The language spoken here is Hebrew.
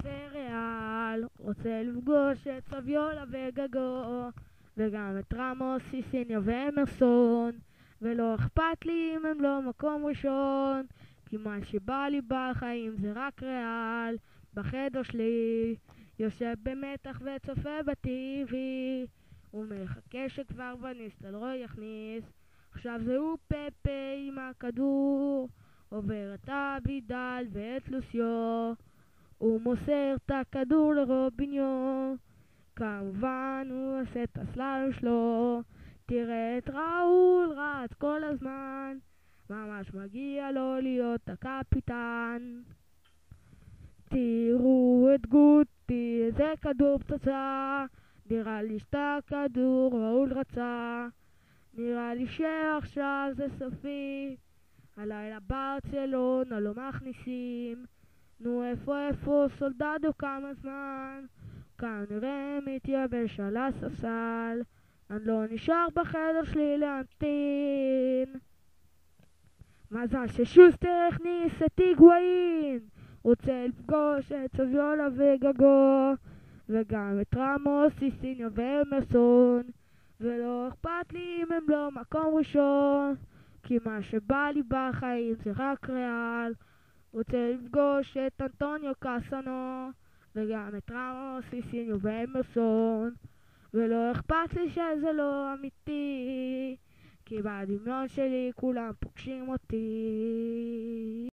וריאל, רוצה לפגוש את סביולה וגגו, וגם את רמוס, סיסיניה ואמרסון, ולא אכפת לי אם הם לא מקום ראשון, כי מה שבא לי בחיים זה רק ריאל. בחדר שלי יושב במתח וצופה בטיבי, ומחכה שכבר וניסטלרוי יכניס. עכשיו זהו פפה עם הכדור, עובר את אבידל ואת לוסיו, הוא מוסר את הכדור לרוביניו, כמובן הוא עושה את הסלאלום שלו. תראה את ראול רץ כל הזמן, ממש מגיע לו להיות הקפיטן. תראו את גוטי, איזה כדור פצצה, נראה לי שאתה כדור ראול רצה, נראה לי שעכשיו זה סופי, הלילה ברצלונה לא מכניסים. נו איפה סולדדו כמה זמן, כנראה מתייבש על הספסל, אני לא נשאר בחדר שלי להמתין. מזל ששוסטר הכניס את היגואין, רוצה לפגוש את סביולה וגגו, וגם את רמוס, סיסיניה ואמרסון, ולא אכפת לי אם הם לא מקום ראשון, כי מה שבא לי בחיים זה רק ריאל. רוצה לפגוש את אנטוניו קסנו, וגם את רמוס, סיסיניה ואמרסון, ולא אכפת לי שזה לא אמיתי, כי בדמיון שלי כולם פוגשים אותי.